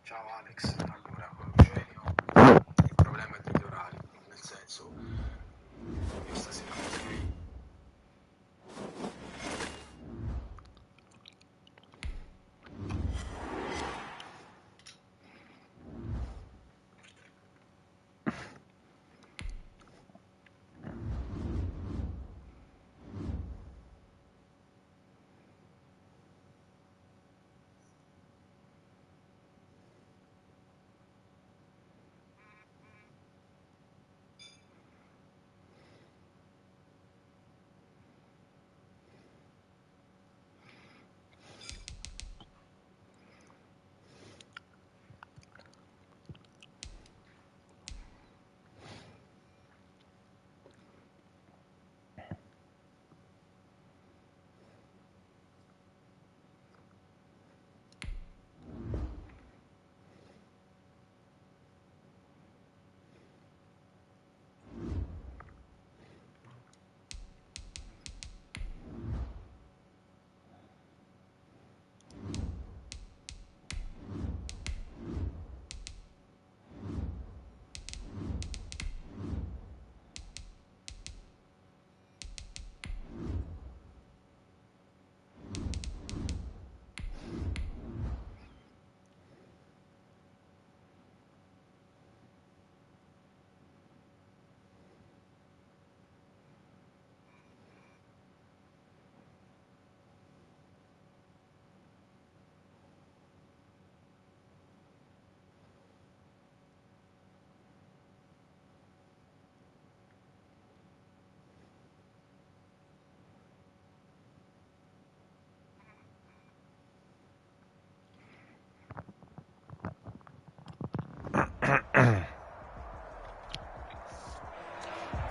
Ciao Alex, allora Eugenio, il problema è degli orari, nel senso, io stasera potrei...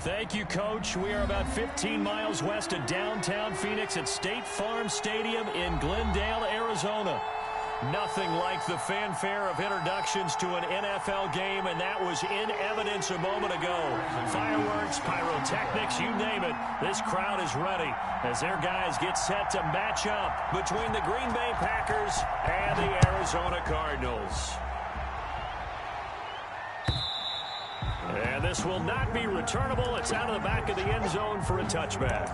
Thank you, Coach. We are about 15 miles west of downtown Phoenix at State Farm Stadium in Glendale, Arizona. Nothing like the fanfare of introductions to an NFL game, and that was in evidence a moment ago. Fireworks, pyrotechnics, you name it. This crowd is ready as their guys get set to match up between the Green Bay Packers and the Arizona Cardinals. And this will not be returnable. It's out of the back of the end zone for a touchback.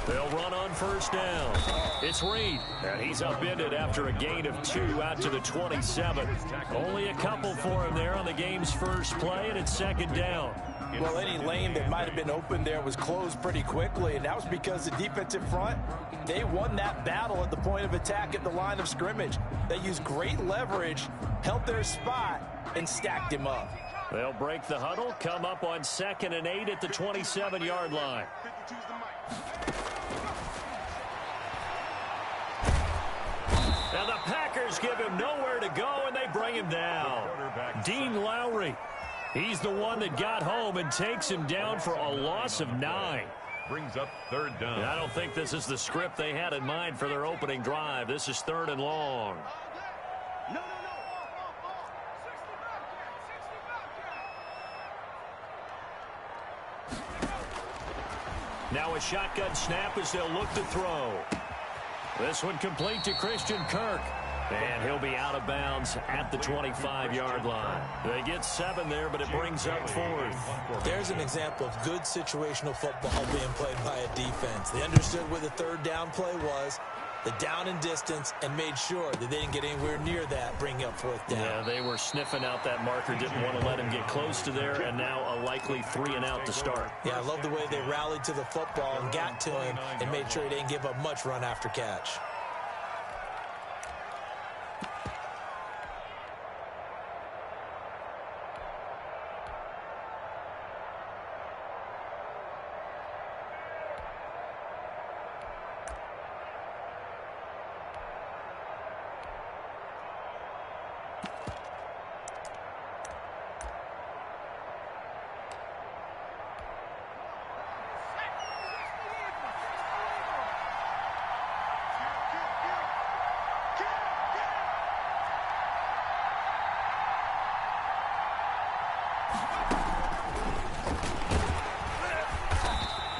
They'll run on first down. It's Reed, and he's upended after a gain of 2 out to the 27. Only a couple for him there on the game's first play, and it's second down. Well, any lane that might have been open there was closed pretty quickly, and that was because the defensive front, they won that battle at the point of attack at the line of scrimmage. They used great leverage, held their spot, and stacked him up. They'll break the huddle, come up on 2nd and 8 at the 27-yard line. And the Packers give him nowhere to go, and they bring him down. Dean Lowry, he's the one that got home and takes him down for a loss of 9. Brings up third down. I don't think this is the script they had in mind for their opening drive. This is 3rd and long. Now a shotgun snap as they'll look to throw. This one complete to Christian Kirk. And he'll be out of bounds at the 25-yard line. They get 7 there, but it brings up 4th. There's an example of good situational football being played by a defense. They understood where the third down play was, the down and distance, and made sure that they didn't get anywhere near that, bringing up 4th down. Yeah, they were sniffing out that marker, didn't want to let him get close to there, and now a likely 3 and out to start. Yeah, I love the way they rallied to the football and got to him and made sure he didn't give up much run after catch.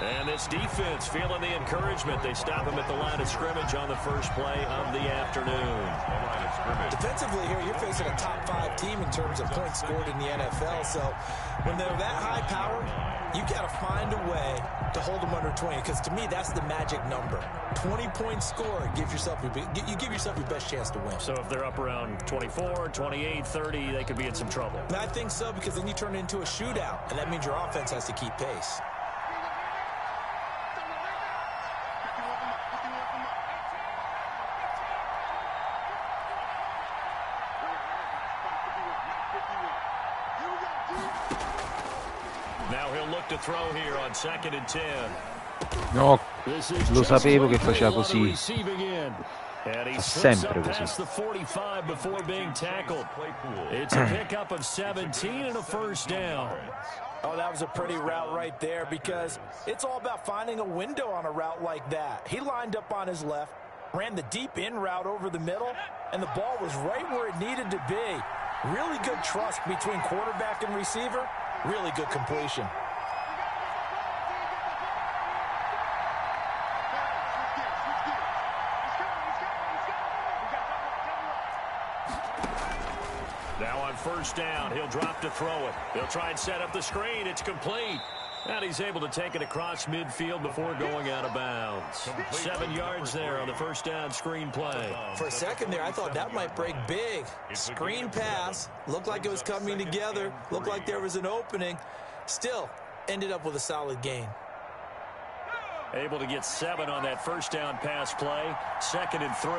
And this defense feeling the encouragement. They stop him at the line of scrimmage on the first play of the afternoon. Defensively here, you're facing a top 5 team in terms of points scored in the NFL. So when they're that high power, you got to find a way to hold them under 20. Because to me, that's the magic number. 20-point score gives yourself you give yourself your best chance to win. So if they're up around 24, 28, 30, they could be in some trouble. And I think so, because then you turn it into a shootout, and that means your offense has to keep pace. Now he'll look to throw here on 2nd and 10. No, lo sapevo che faceva così. Fa sempre così. The 45 before being tackled. It's a pickup of 17 and a first down. Oh, that was a pretty route right there, because it's all about finding a window on a route like that. He lined up on his left, ran the deep in route over the middle, and the ball was right where it needed to be. Really good trust between quarterback and receiver. Really good completion. Now on first down, he'll drop to throw it. He'll try and set up the screen. It's complete. And he's able to take it across midfield before going out of bounds. 7 yards there on the first down screen play. For a second there, I thought that might break big. Screen pass. Looked like it was coming together. Looked like there was an opening. Still, ended up with a solid gain. Able to get 7 on that first down pass play. 2nd and 3.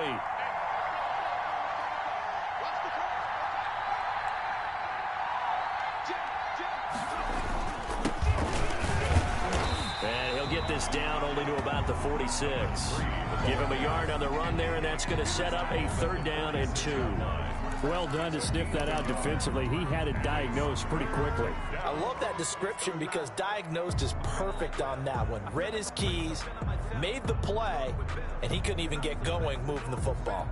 And he'll get this down only to about the 46. Give him a yard on the run there, and that's going to set up a 3rd down and 2. Well done to sniff that out defensively. He had it diagnosed pretty quickly. I love that description, because diagnosed is perfect on that one. Read his keys, made the play, and he couldn't even get going moving the football.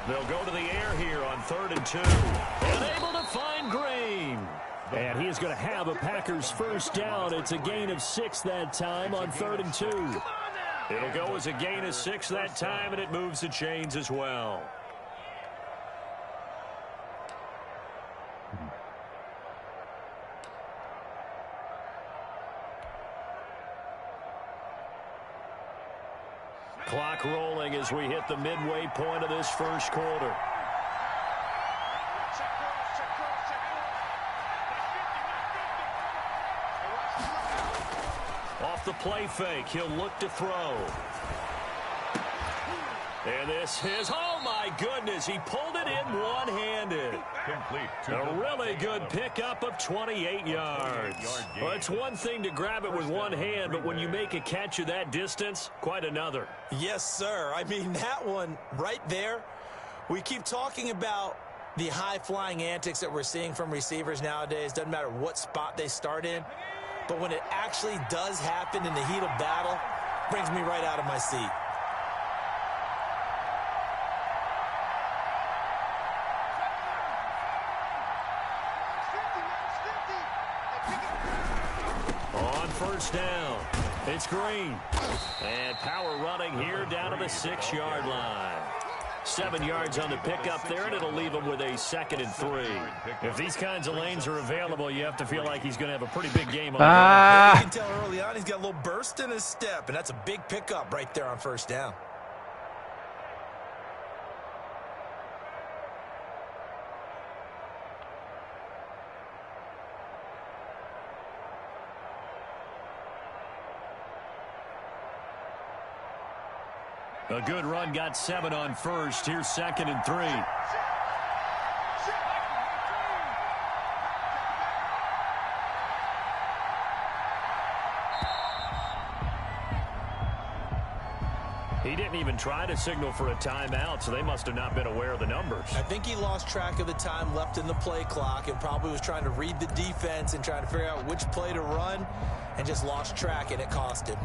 They'll go to the air here on 3rd and 2. And able to find Green. And he is going to have a Packers first down. It's a gain of 6 that time on 3rd and 2. It'll go as a gain of 6 that time, and it moves the chains as well. Clock rolling as we hit the midway point of this first quarter. Off the play fake, he'll look to throw. And this is, oh my goodness, he pulled it in one-handed. A really good pickup of 28 yards. Well, it's one thing to grab it with one hand, but when you make a catch of that distance, quite another. Yes, sir. I mean, that one right there, we keep talking about the high-flying antics that we're seeing from receivers nowadays. Doesn't matter what spot they start in. But when it actually does happen in the heat of battle, brings me right out of my seat. On first down, it's Green. And power running here down to the 6-yard line. 7 yards on the pickup there, and it'll leave him with a 2nd and 3. If these kinds of lanes are available, you have to feel like he's going to have a pretty big game on the ground. You can tell early on he's got a little burst in his step, and that's a big pickup right there on first down. A good run, got 7 on first. Here's 2nd and 3. He didn't even try to signal for a timeout, so they must have not been aware of the numbers. I think he lost track of the time left in the play clock and probably was trying to read the defense and trying to figure out which play to run and just lost track, and it cost him.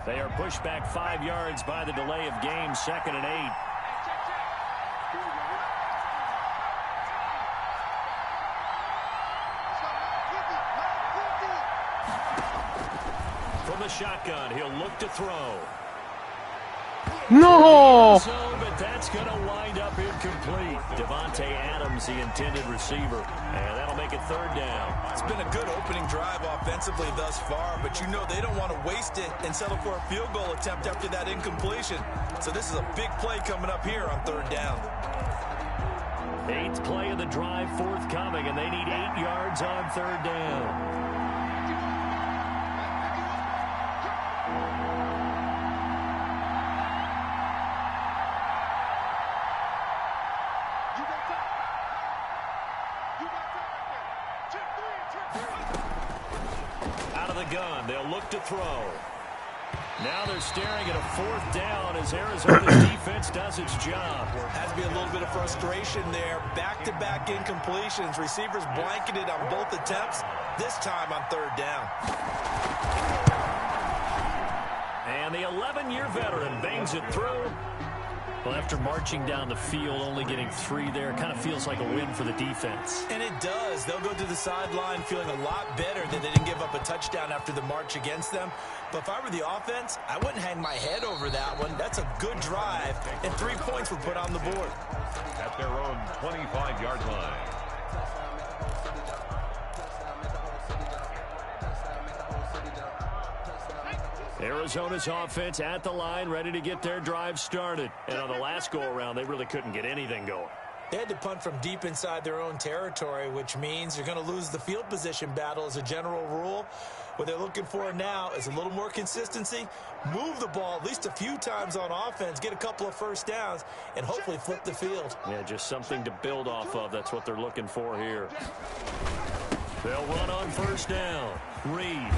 They are pushed back 5 yards by the delay of game, 2nd and 8. From the shotgun, he'll look to throw. No! But that's going to wind up incomplete. Devontae Adams, the intended receiver. And that'll make it 3rd down. It's been a good opening drive offensively thus far, but you know they don't want to waste it and settle for a field goal attempt after that incompletion. So this is a big play coming up here on 3rd down. 8th play of the drive forthcoming, and they need 8 yards on 3rd down. Out of the gun, they'll look to throw. Now they're staring at a 4th down as Arizona's defense does its job. Has to be a little bit of frustration there. Back-to-back incompletions. Receivers blanketed on both attempts, this time on 3rd down. And the 11-year veteran bangs it through. Well, after marching down the field, only getting 3 there, kind of feels like a win for the defense. And it does. They'll go to the sideline feeling a lot better that they didn't give up a touchdown after the march against them. But if I were the offense, I wouldn't hang my head over that one. That's a good drive, and 3 points were put on the board. At their own 25-yard line. Arizona's offense at the line, ready to get their drive started. And on the last go-around, they really couldn't get anything going. They had to punt from deep inside their own territory, which means you're going to lose the field position battle as a general rule. What they're looking for now is a little more consistency, move the ball at least a few times on offense, get a couple of 1st downs, and hopefully flip the field. Yeah, just something to build off of. That's what they're looking for here. They'll run on 1st down. Reed.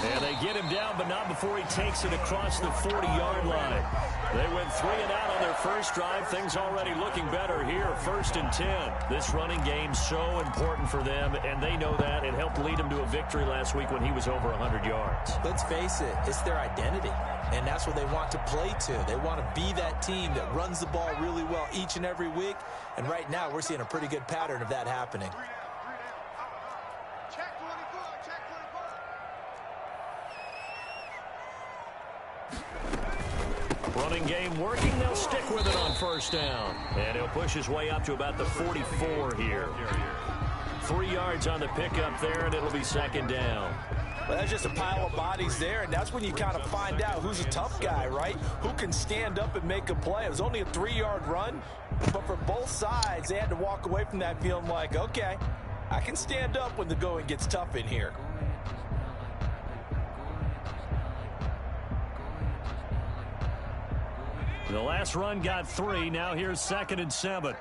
And they get him down, but not before he takes it across the 40-yard line. They went 3 and out on their first drive. Things already looking better here. 1st and 10. This running game so important for them, and they know that. It helped lead them to a victory last week when he was over 100 yards. Let's face it, it's their identity, and that's what they want to play to. They want to be that team that runs the ball really well each and every week, and right now we're seeing a pretty good pattern of that happening. Running game working. They'll stick with it on 1st down. And he'll push his way up to about the 44 here. 3 yards on the pickup there, and it'll be 2nd down. Well, that's just a pile of bodies there, and that's when you kind of find out who's a tough guy, right? Who can stand up and make a play. It was only a 3-yard run, but for both sides, they had to walk away from that feeling like, okay, I can stand up when the going gets tough in here. The last run got 3. Now here's 2nd and 7.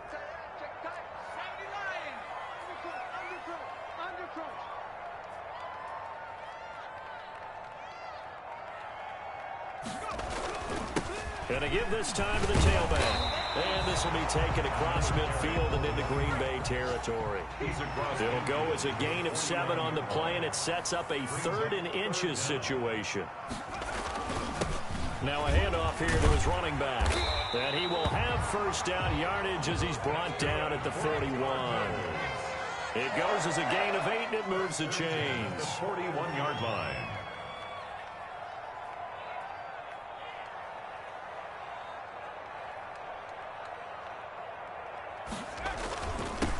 Going to give this time to the tailback. And this will be taken across midfield and into Green Bay territory. It'll go as a gain of 7 on the play, and it sets up a 3rd and inches situation. Now a handoff here to his running back. And he will have 1st down yardage as he's brought down at the 41. It goes as a gain of 8, and it moves the chains. 41-yard line.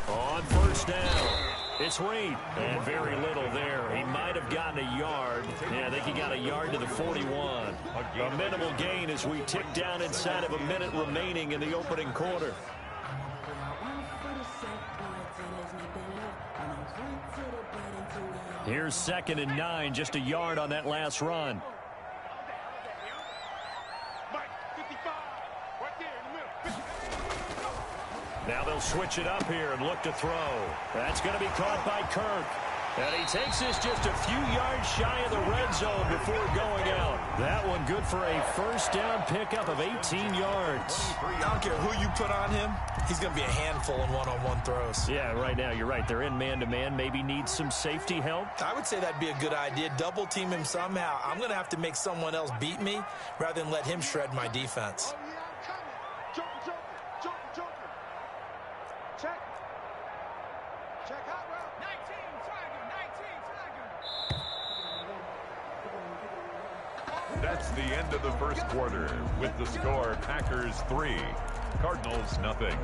On 1st down, it's Reed. And very little there. He might have gotten a yard. Yeah, I think he got a yard to the 41. A minimal gain as we tick down inside of a minute remaining in the opening quarter. Here's 2nd and 9, just a yard on that last run. Now they'll switch it up here and look to throw. That's going to be caught by Kirk. And he takes this just a few yards shy of the red zone before going out. That one good for a first down pickup of 18 yards. I don't care who you put on him. He's going to be a handful in one-on-one throws. Yeah, right now you're right. They're in man-to-man. Maybe need some safety help. I would say that'd be a good idea. Double team him somehow. I'm going to have to make someone else beat me rather than let him shred my defense. That's the end of the first quarter with the score Packers 3, Cardinals nothing.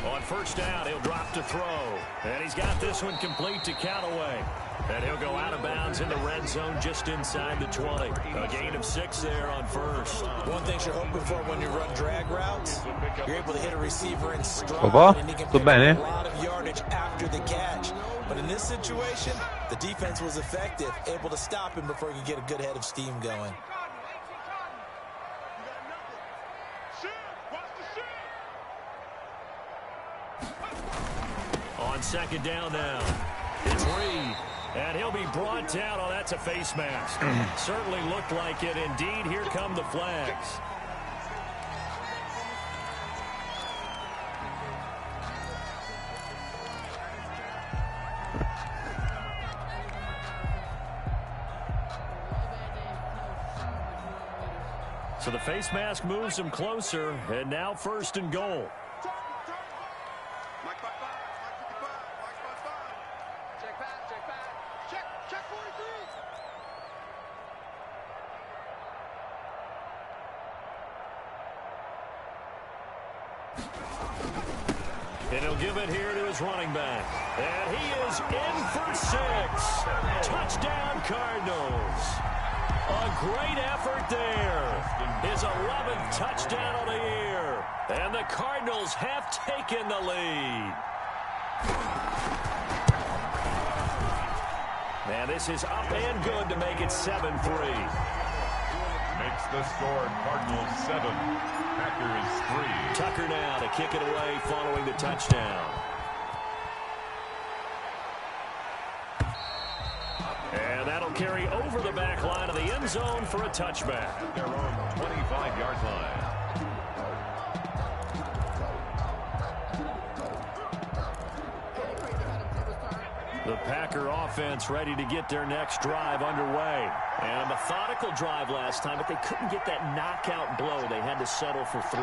On first down, he'll drop to throw. And he's got this one complete to Callaway. And he'll go out of bounds in the red zone just inside the 20. A gain of 6 there on first. One thing you're hoping for when you run drag routes, you're able to hit a receiver in stride, and he can pick up a lot of yardage after the catch. But in this situation, the defense was effective, able to stop him before he could get a good head of steam going. On second down now, it's Reed. And he'll be brought down. Oh, that's a face mask. Certainly looked like it. Indeed, here come the flags. So the face mask moves him closer, and now first and goal. And he'll give it here to his running back. And he is in for 6. Touchdown, Cardinals. A great effort there. His 11th touchdown of the year. And the Cardinals have taken the lead. And this is up and good to make it 7-3. Makes the score Cardinals 7, Packers 3. Tucker now to kick it away following the touchdown. And that'll carry over the back line of the end zone for a touchback. At their own 25-yard line. The Packer offense ready to get their next drive underway. And a methodical drive last time, but they couldn't get that knockout blow. They had to settle for 3.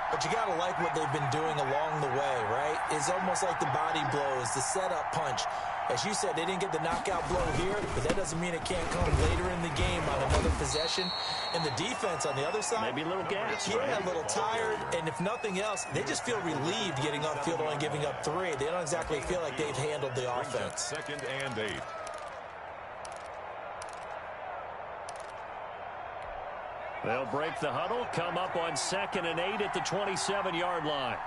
But you got to like what they've been doing along the way, right? It's almost like the body blows, the setup punch. As you said, they didn't get the knockout blow here, but that doesn't mean it can't come later in the game on another possession. And the defense on the other side, maybe a little gas, yeah, right? A little tired. And if nothing else, they just feel relieved getting upfield only giving up 3. They don't exactly feel like they've handled the offense. Second and 8. They'll break the huddle, come up on second and 8 at the 27-yard line.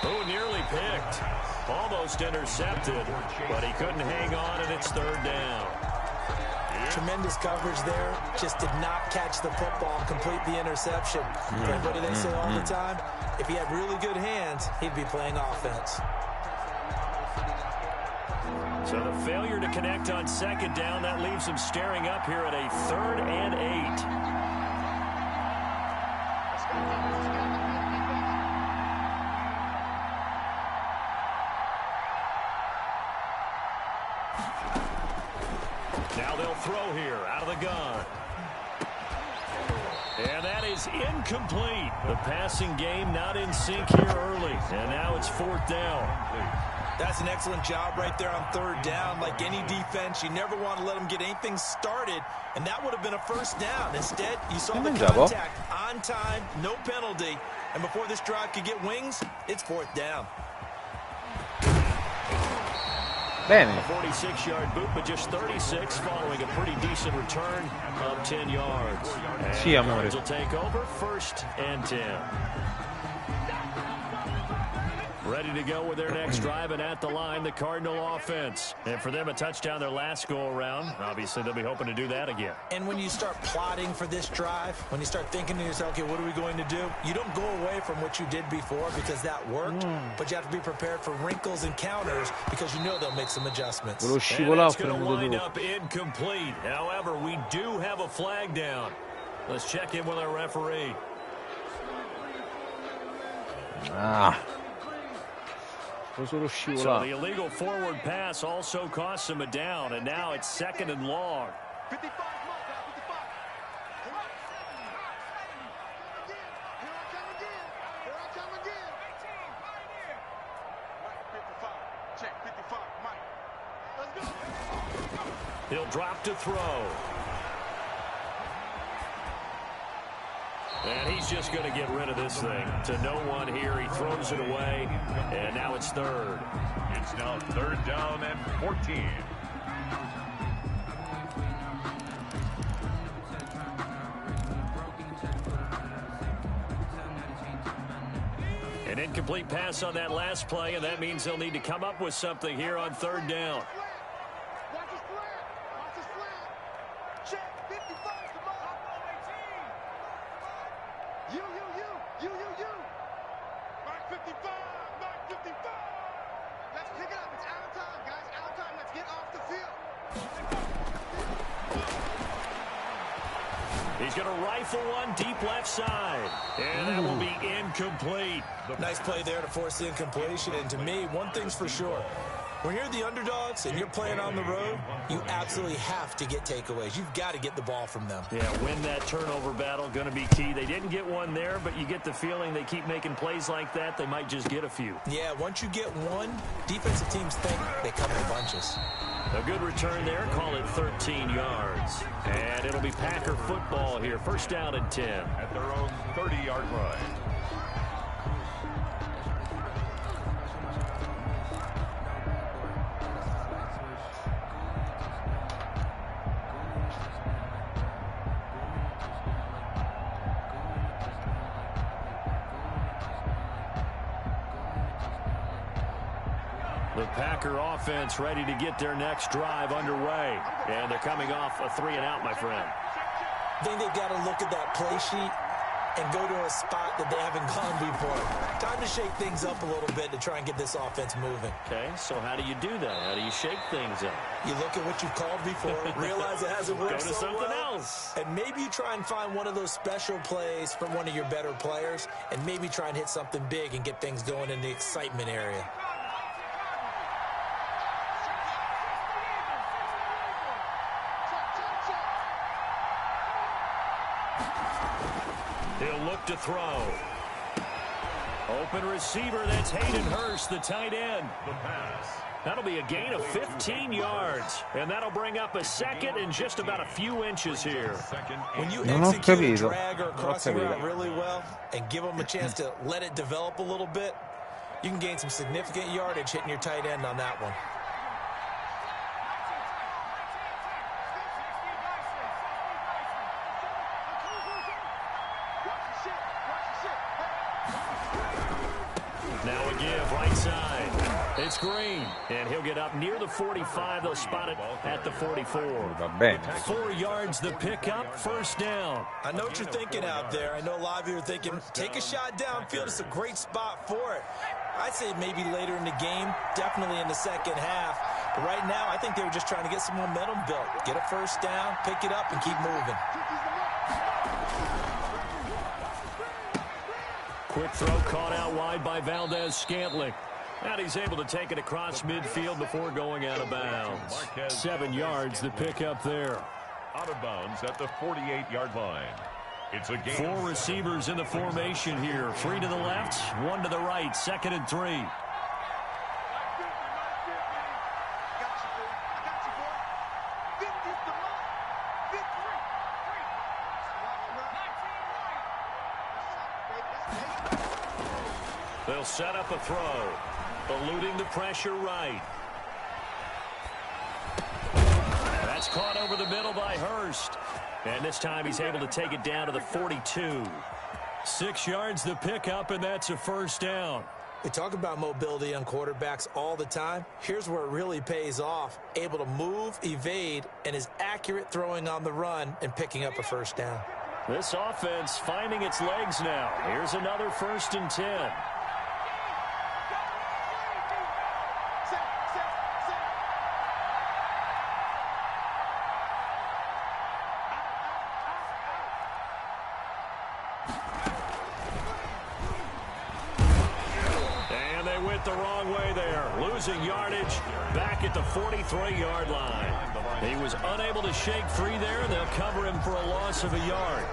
Oh, nearly picked. Almost intercepted, but he couldn't hang on, and it's third down. Tremendous coverage there. Just did not catch the football, complete the interception. But what do they say all the time? If he had really good hands, he'd be playing offense. So the failure to connect on second down, that leaves him staring up here at a 3rd and 8. Now they'll throw here out of the gun. And that is incomplete. The passing game not in sync here early. And now it's 4th down. That's an excellent job right there on third down. Like any defense, you never want to let them get anything started, and that would have been a first down. Instead, you saw the contact on time, no penalty, and before this drive could get wings, it's fourth down. Bene. A 46-yard boot, but just 36 following a pretty decent return of 10 yards. Sì, amore. Will take over, 1st and 10. Ready to go with their next drive, and at the line, the Cardinal offense. And for them, a touchdown their last go-around. Obviously, they'll be hoping to do that again. And when you start plotting for this drive, when you start thinking to yourself, okay, what are we going to do? You don't go away from what you did before because that worked, but you have to be prepared for wrinkles and counters because you know they'll make some adjustments. And that's going to wind up incomplete. However, we do have a flag down. Let's check in with our referee. So the illegal forward pass also costs him a down, and now it's 2nd and long. 55. Check 55, Mike. Let's go. He'll drop to throw. And he's just going to get rid of this thing. To no one here. He throws it away. And now it's 3rd. It's now 3rd down and 14. An incomplete pass on that last play, and that means they'll need to come up with something here on 3rd down. He's going to rifle one deep left side. And that will be incomplete. Nice play there to force the incompletion. And to me, one thing's for sure. When you're the underdogs and you're playing on the road, you absolutely have to get takeaways. You've got to get the ball from them. Yeah, win that turnover battle, going to be key. They didn't get one there, but you get the feeling they keep making plays like that, they might just get a few. Yeah, once you get one, defensive teams think they come in bunches. A good return there, call it 13 yards. And it'll be Packer football here, 1st down and 10. At their own 30-yard line. The Packer offense ready to get their next drive underway. And they're coming off a 3-and-out, my friend. I think they've got to look at that play sheet and go to a spot that they haven't gone before. Time to shake things up a little bit to try and get this offense moving. Okay, so how do you do that? How do you shake things up? You look at what you've called before, realize it hasn't worked Go to something else. And maybe you try and find one of those special plays from one of your better players, and maybe try and hit something big and get things going in the excitement area. He'll look to throw. Open receiver, that's Hayden Hurst, the tight end. The pass. That'll be a gain of 15 yards. And that'll bring up a 2nd and just about a few inches here. When you execute a drag or a crossing route really well and give them a chance to let it develop a little bit, you can gain some significant yardage hitting your tight end on that one. Now a give, right side. It's Green, and he'll get up near the 45. They'll spot it at the 44. 4 yards the pickup, 1st down. I know what you're thinking out there. I know a lot of you are thinking, take a shot downfield. It's a great spot for it. I'd say maybe later in the game, definitely in the 2nd half. But right now, I think they were just trying to get some momentum built. Get a 1st down, pick it up, and keep moving. Quick throw caught out wide by Valdez-Scantling. And he's able to take it across midfield before going out of bounds. 7 yards the pickup there. Out of bounds at the 48-yard line. It's a game. 4 receivers in the formation here. 3 to the left, 1 to the right. 2nd and 3. They'll set up a throw. Eluding the pressure right. That's caught over the middle by Hurst. And this time he's able to take it down to the 42. 6 yards the pickup, and that's a first down. We talk about mobility on quarterbacks all the time. Here's where it really pays off. Able to move, evade, and is accurate throwing on the run and picking up a first down. This offense finding its legs now. Here's another 1st and 10. The wrong way there, losing yardage back at the 43-yard line. He was unable to shake free there. They'll cover him for a loss of a yard.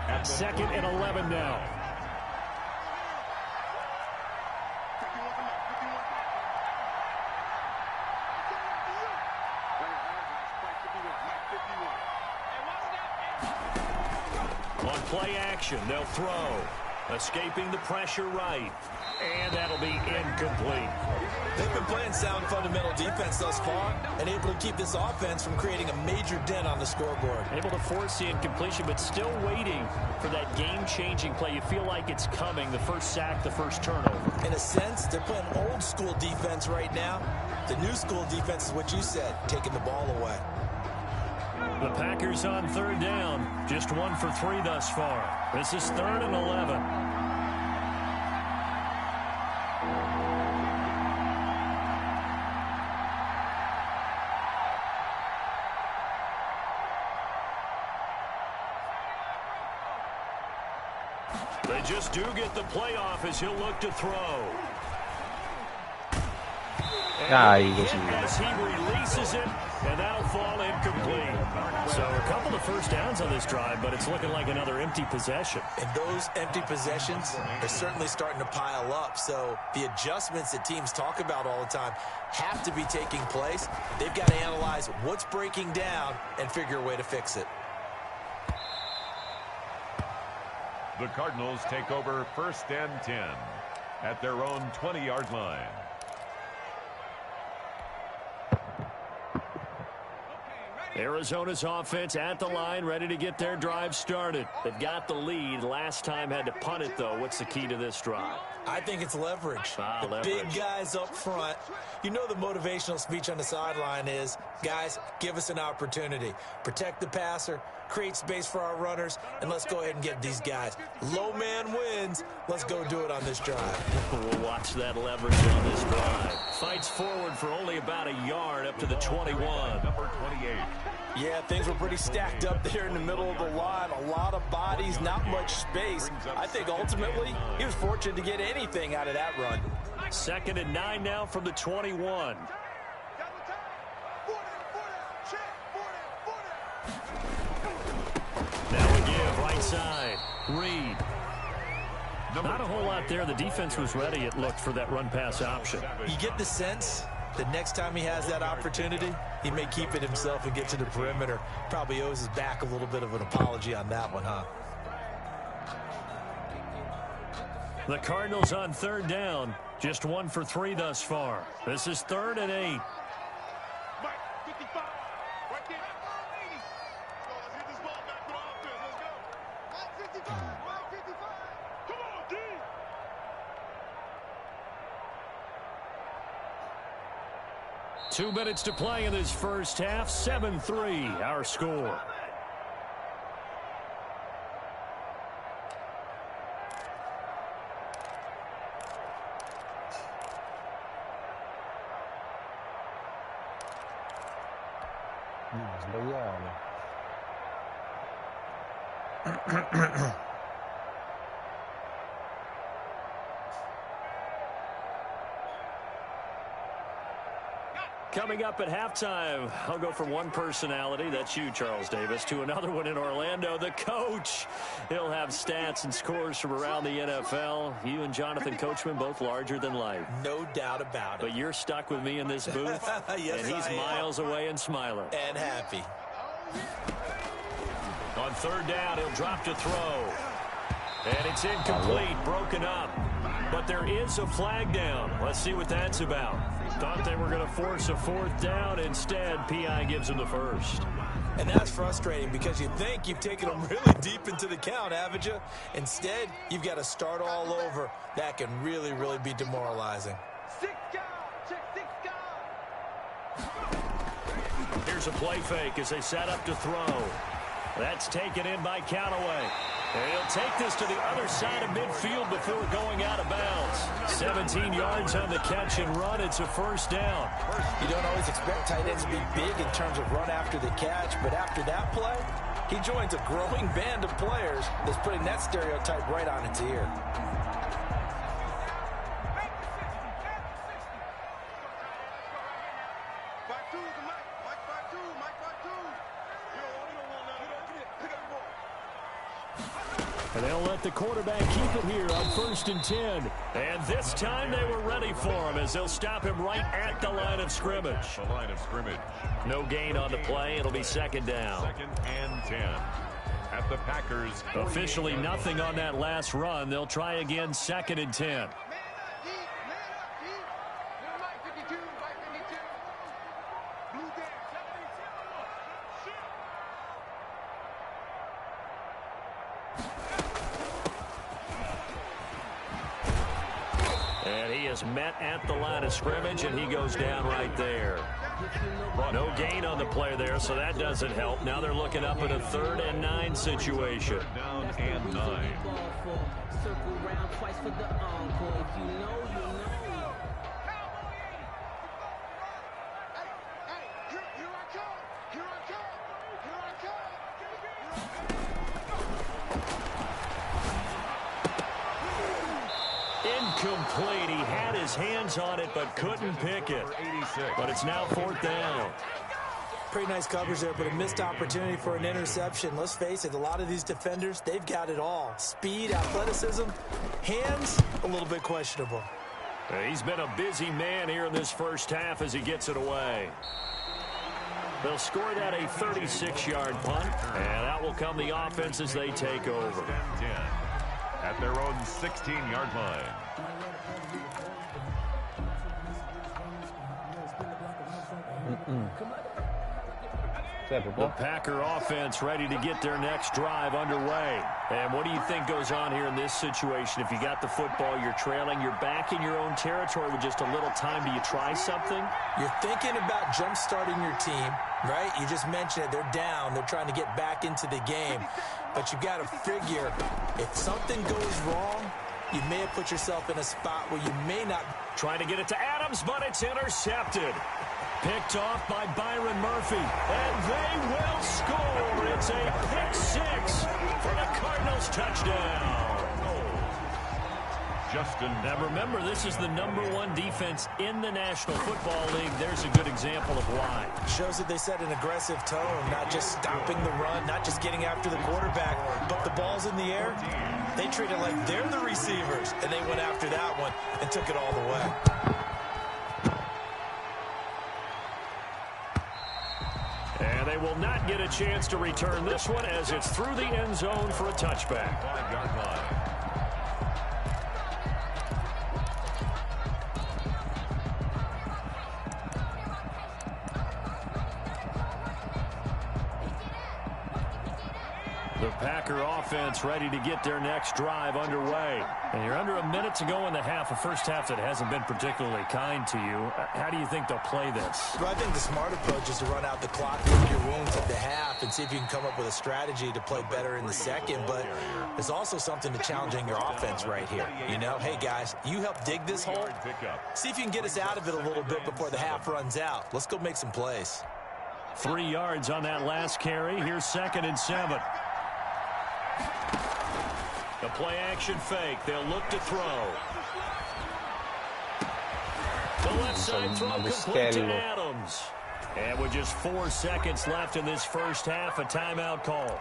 At 2nd and 11 now. On play action, they'll throw. Escaping the pressure right. And that'll be incomplete. They've been playing sound fundamental defense thus far and able to keep this offense from creating a major dent on the scoreboard. Able to force the incompletion, but still waiting for that game-changing play. You feel like it's coming, the first sack, the first turnover. In a sense, they're playing old-school defense right now. The new-school defense is what you said, taking the ball away. The Packers on 3rd down, just 1 for 3 thus far. This is 3rd and 11. They just do get the playoff as he'll look to throw. As he releases it, and that'll fall incomplete. So a couple of first downs on this drive, but it's looking like another empty possession. And those empty possessions are certainly starting to pile up. So the adjustments that teams talk about all the time have to be taking place. They've got to analyze what's breaking down and figure a way to fix it. The Cardinals take over 1st and 10 at their own 20-yard line. Arizona's offense at the line, ready to get their drive started. They've got the lead. Last time had to punt it, though. What's the key to this drive? I think it's leverage. Leverage. Big guys up front. You know the motivational speech on the sideline is, guys, give us an opportunity. Protect the passer, create space for our runners, and let's go ahead and get these guys. Low man wins. Let's go do it on this drive. We'll watch that leverage on this drive. Fights forward for only about a yard up to the 21. Number 28. Yeah, things were pretty stacked up there in the middle of the line. A lot of bodies, not much space. I think ultimately he was fortunate to get anything out of that run. 2nd and 9 now from the 21. Now we give right side. Reed. Not a whole lot there. The defense was ready, it looked, for that run-pass option. You get the sense that next time he has that opportunity, he may keep it himself and get to the perimeter. Probably owes his back a little bit of an apology on that one, huh? The Cardinals on 3rd down. Just 1 for 3 thus far. This is 3rd and 8. Two minutes to play in this first half. 7-3, our score. Coming up at halftime, I'll go from one personality, that's you, Charles Davis, to another one in Orlando, the coach. He'll have stats and scores from around the NFL. You and Jonathan Coachman both larger than life. No doubt about it. But you're stuck with me in this booth, yes, and he's miles away and smiling. And happy. On third down, he'll drop to throw. And it's incomplete, broken up. But there is a flag down. Let's see what that's about. Thought they were going to force a fourth down. Instead, P.I. gives them the first. And that's frustrating because you think you've taken them really deep into the count, haven't you? Instead, you've got to start all over. That can really, really be demoralizing. Here's a play fake as they set up to throw. That's taken in by Callaway. And he'll take this to the other side of midfield before going out of bounds. 17 yards on the catch and run. It's a first down. You don't always expect tight ends to be big in terms of run after the catch, but after that play, he joins a growing band of players that's putting that stereotype right on its ear. And they'll let the quarterback keep it here on 1st and 10. And this time they were ready for him as they'll stop him right at the line of scrimmage. The line of scrimmage. No gain on the play. It'll be second down. 2nd and 10. At the Packers. Officially nothing on that last run. They'll try again 2nd and 10. And he is met at the line of scrimmage, and he goes down right there. No gain on the play there, so that doesn't help. Now they're looking up at a 3rd and 9 situation. Down and 9. Incomplete. He had his hands on it but couldn't pick it. But it's now 4th down. Pretty nice coverage there, but a missed opportunity for an interception. Let's face it, a lot of these defenders, they've got it all. Speed, athleticism, hands, a little bit questionable. He's been a busy man here in this first half as he gets it away. They'll score that a 36-yard punt, and out will come the offense as they take over. At their own 16-yard line. The Packer offense ready to get their next drive underway. And what do you think goes on here in this situation? If you got the football, you're trailing, you're back in your own territory with just a little time. Do you try something? You're thinking about jump-starting your team, right? You just mentioned it. They're down. They're trying to get back into the game. But you've got to figure, if something goes wrong, you may have put yourself in a spot where you may not. Trying to get it to Adams, but it's intercepted. Picked off by Byron Murphy. And they will score. It's a pick six for the Cardinals touchdown. Now remember, this is the #1 defense in the National Football League. There's a good example of why. Shows that they set an aggressive tone, not just stopping the run, not just getting after the quarterback, but the ball's in the air. They treat it like they're the receivers, and they went after that one and took it all the way. And they will not get a chance to return this one as it's through the end zone for a touchback. 5-yard line. The Packer offense ready to get their next drive underway. And you're under a minute to go in the half, a first half that hasn't been particularly kind to you. How do you think they'll play this? Well, I think the smart approach is to run out the clock, lick your wounds at the half, and see if you can come up with a strategy to play better in the second. But there's also something to challenging your offense right here. You know, hey, guys, you help dig this hole. See if you can get us out of it a little bit before the half runs out. Let's go make some plays. 3 yards on that last carry. Here's 2nd and 7. The play action fake. They'll look to throw. The left side throw complete to Adams. And with just 4 seconds left in this first half, a timeout call.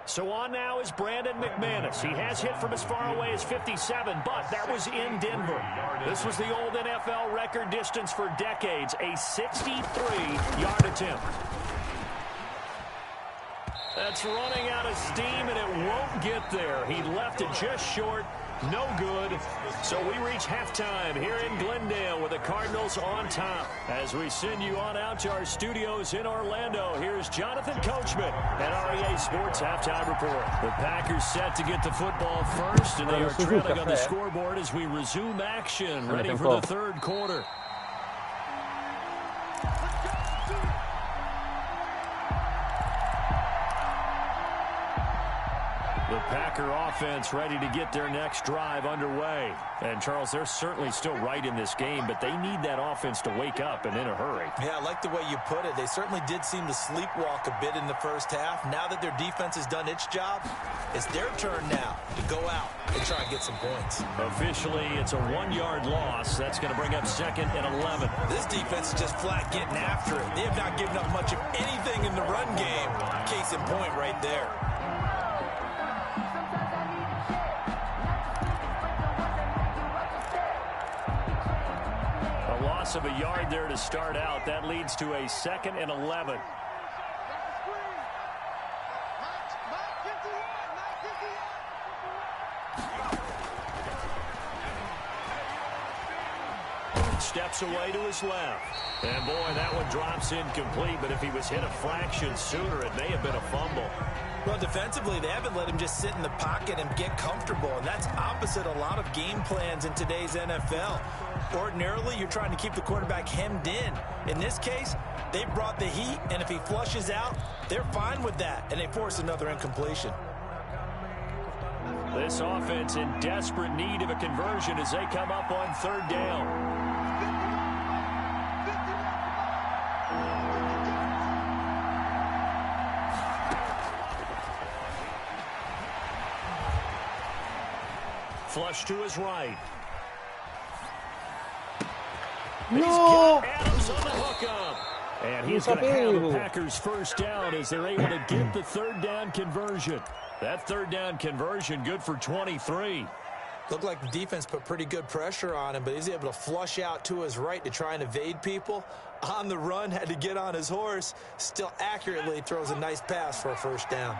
So on now is Brandon McManus. He has hit from as far away as 57, but that was in Denver. This was the old NFL record distance for decades, a 63-yard attempt. That's running out of steam, and it won't get there. He left it just short. No good. So we reach halftime here in Glendale with the Cardinals on top. As we send you on out to our studios in Orlando, here's Jonathan Coachman at REA Sports Halftime Report. The Packers set to get the football first, and they are trailing on the scoreboard as we resume action, ready for the third quarter. The Packer offense ready to get their next drive underway. And, Charles, they're certainly still right in this game, but they need that offense to wake up and in a hurry. Yeah, I like the way you put it. They certainly did seem to sleepwalk a bit in the first half. Now that their defense has done its job, it's their turn now to go out and try and get some points. Officially, it's a 1-yard loss. That's going to bring up 2nd and 11. This defense is just flat getting after it. They have not given up much of anything in the run game. Case in point right there. Loss of a yard there to start out. That leads to a 2nd and 11. Steps away to his left. And, boy, that one drops incomplete, but if he was hit a fraction sooner, it may have been a fumble. Well, defensively, they haven't let him just sit in the pocket and get comfortable, and that's opposite a lot of game plans in today's NFL. Ordinarily, you're trying to keep the quarterback hemmed in. In this case, they brought the heat, and if he flushes out, they're fine with that, and they force another incompletion. This offense in desperate need of a conversion as they come up on 3rd down. Flush to his right. No! He's got Adams on the hookup. And he's going to have the Packers first down as they're able to get the 3rd down conversion. That 3rd down conversion good for 23. Looked like the defense put pretty good pressure on him, but he's able to flush out to his right to try and evade people. On the run, had to get on his horse. Still accurately throws a nice pass for a first down.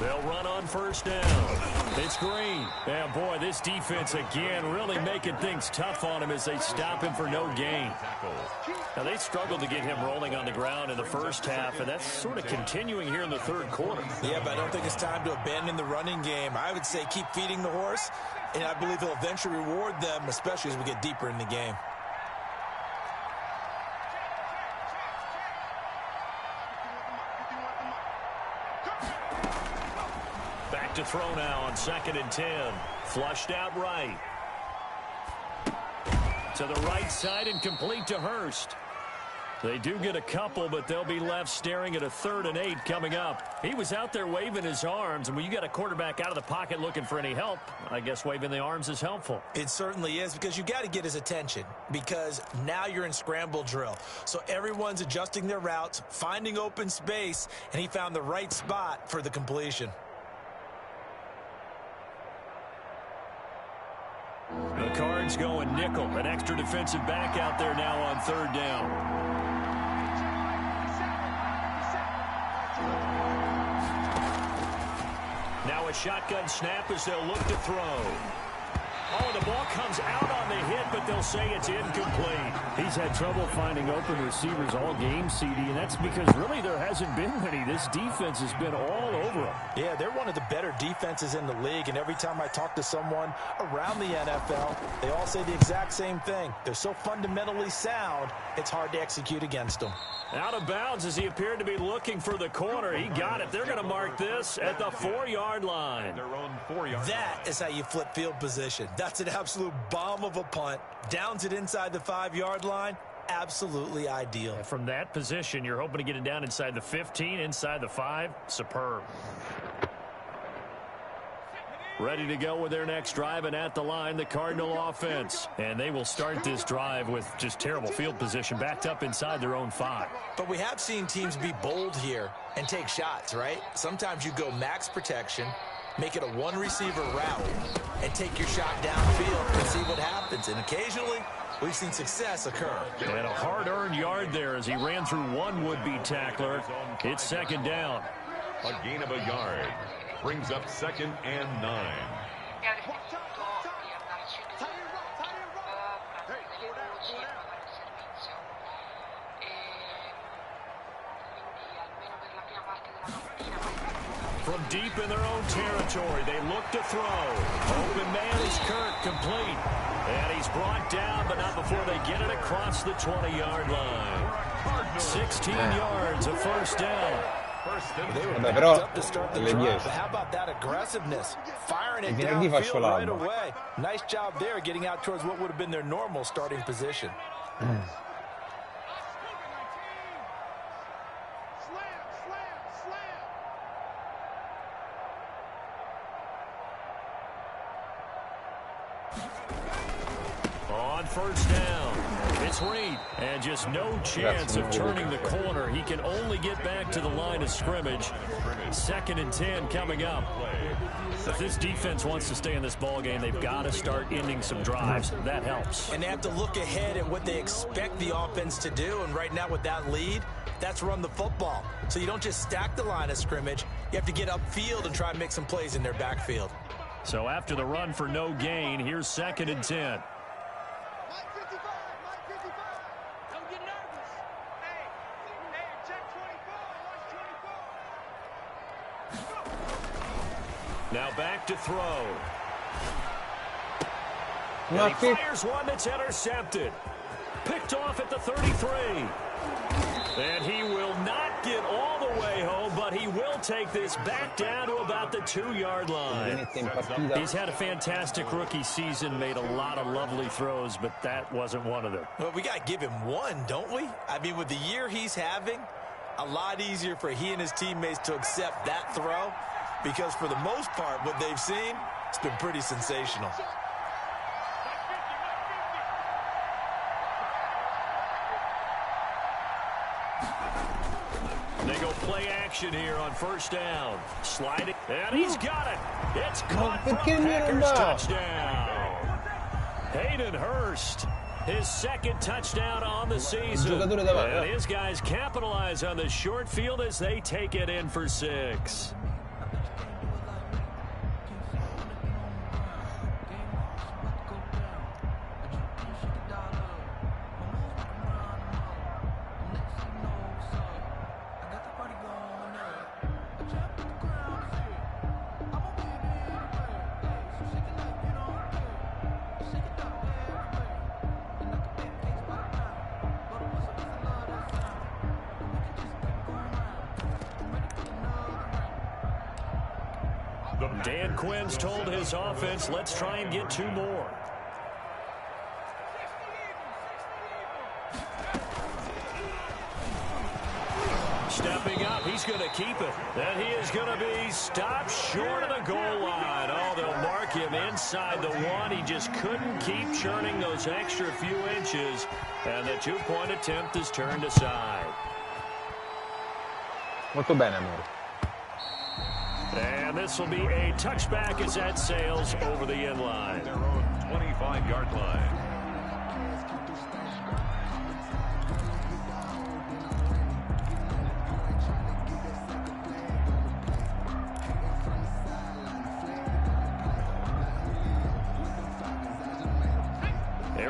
They'll run on first down. It's Green. And, boy, this defense again really making things tough on him as they stop him for no gain. Now, they struggled to get him rolling on the ground in the first half, and that's sort of continuing here in the 3rd quarter. Yeah, but I don't think it's time to abandon the running game. I would say keep feeding the horse, and I believe he'll eventually reward them, especially as we get deeper in the game. To throw now on 2nd and 10. Flushed out right. To the right side and complete to Hurst. They do get a couple, but they'll be left staring at a 3rd and 8 coming up. He was out there waving his arms, and when you got a quarterback out of the pocket looking for any help, I guess waving the arms is helpful. It certainly is, because you got to get his attention, because now you're in scramble drill. So everyone's adjusting their routes, finding open space, and he found the right spot for the completion. The Cards going nickel. An extra defensive back out there now on 3rd down. Now a shotgun snap as they'll look to throw. Oh, the ball comes out on the hit, but they'll say it's incomplete. He's had trouble finding open receivers all game, CD, and that's because really there hasn't been many. This defense has been all over them. Yeah, they're one of the better defenses in the league, and every time I talk to someone around the NFL, they all say the exact same thing. They're so fundamentally sound, it's hard to execute against them. Out of bounds as he appeared to be looking for the corner. He got it. They're going to mark this at the 4-yard line. Their own 4-yard That is how you flip field position. That's an absolute bomb of a punt. Downs it inside the 5-yard line. Absolutely ideal. From that position, you're hoping to get it down inside the 15, inside the 5. Superb. Ready to go with their next drive, and at the line, the Cardinal offense. And they will start this drive with just terrible field position, backed up inside their own 5. But we have seen teams be bold here and take shots, right? Sometimes you go max protection, make it a one-receiver route, and take your shot downfield and see what happens. And occasionally, we've seen success occur. And a hard-earned yard there as he ran through one would-be tackler. It's second down. A gain of a yard. Brings up 2nd and 9. From deep in their own territory, they look to throw. Open man is Kirk, complete. And he's brought down, but not before they get it across the 20-yard line. 16 yards, a first down. They were Vabbè, backed però up to start the le drive, 10. but how about that aggressiveness? Firing it Venerdì faccio downfield right l'albo. away. Nice job there, getting out towards what would have been their normal starting position. On first down, it's Reed, and just no chance of turning the corner. He can only get back to the line of scrimmage. 2nd and 10 coming up. If this defense wants to stay in this ball game, they've got to start ending some drives. That helps. And they have to look ahead at what they expect the offense to do, and right now with that lead, that's run the football. So you don't just stack the line of scrimmage. You have to get upfield and try and make some plays in their backfield. So after the run for no gain, here's 2nd and 10. Don't get nervous. Hey, check 24. Watch 24. Now back to throw. No, And he fires one that's intercepted. Picked off at the 33. And he will not get all the way home, but he will take this back down to about the 2-yard line. He's had a fantastic rookie season, made a lot of lovely throws, but that wasn't one of them. Well, we got to give him one, don't we? I mean, with the year he's having, a lot easier for he and his teammates to accept that throw, because for the most part, what they've seen, it's been pretty sensational. They go play action here on first down. Sliding, and he's got it. It's caught for a Packers touchdown. Hayden Hurst, his 2nd touchdown on the season. And his guys capitalize on the short field as they take it in for 6. Dan Quinn's told his offense, let's try and get 2 more. Stepping up, he's going to keep it. And he is going to be stopped short of the goal line. Oh, they'll mark him inside the 1. He just couldn't keep churning those extra few inches. And the 2-point attempt is turned aside. Molto bene, amore. And this will be a touchback as that sails over the end line. Their own 25-yard line.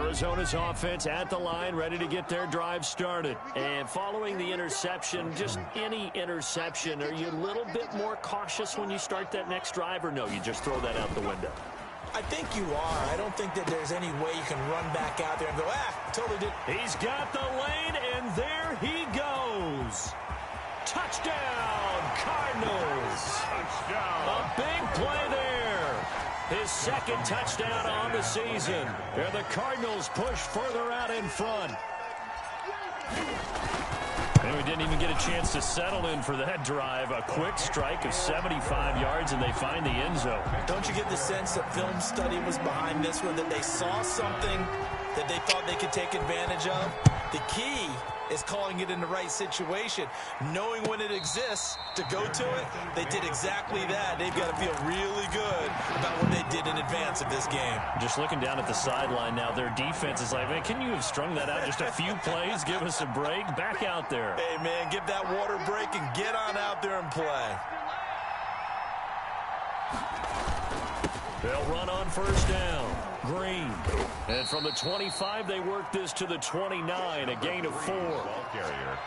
Arizona's offense at the line, ready to get their drive started. And following the interception, just any interception, are you a little bit more cautious when you start that next drive, or no, you just throw that out the window? I think you are. I don't think that there's any way you can run back out there and go, totally did. He's got the lane, and there he goes. Touchdown, Cardinals. Touchdown. A big play there. His second touchdown on the season. And the Cardinals push further out in front. And we didn't even get a chance to settle in for that drive. A quick strike of 75 yards, and they find the end zone. Don't you get the sense that film study was behind this one, that they saw something that they thought they could take advantage of? The key is calling it in the right situation, knowing when it exists to go to it. They did exactly that. They've got to feel really good about what they did in advance of this game. Just looking down at the sideline now, their defense is like, man, can you have strung that out just a few plays? Give us a break. Back out there. Hey, man, give that water break and get on out there and play. They'll run on first down. Green. And from the 25, they work this to the 29, a gain of 4.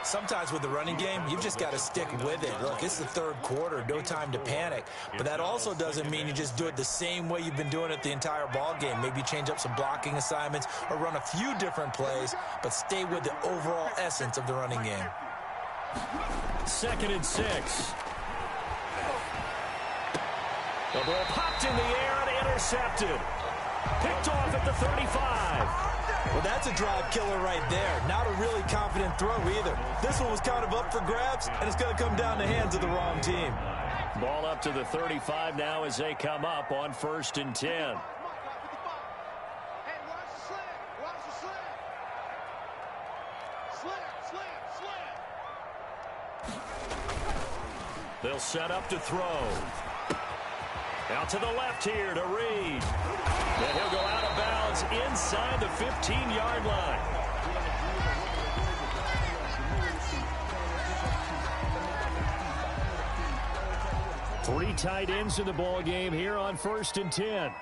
Sometimes with the running game, you've just got to stick with it. Look, it's the third quarter, no time to panic. But that also doesn't mean you just do it the same way you've been doing it the entire ball game. Maybe change up some blocking assignments or run a few different plays, but stay with the overall essence of the running game. 2nd and 6. The ball popped in the air and intercepted. Picked off at the 35. Well, that's a drive killer right there. Not a really confident throw either. This one was kind of up for grabs, and it's going to come down the hands of the wrong team. Ball up to the 35 now as they come up on 1st and 10. Hey, watch the slant. Watch the slant. Slant. They'll set up to throw. Out to the left here to Reed. And he'll go out of bounds inside the 15-yard line. Three tight ends in the ball game here on 1st and 10.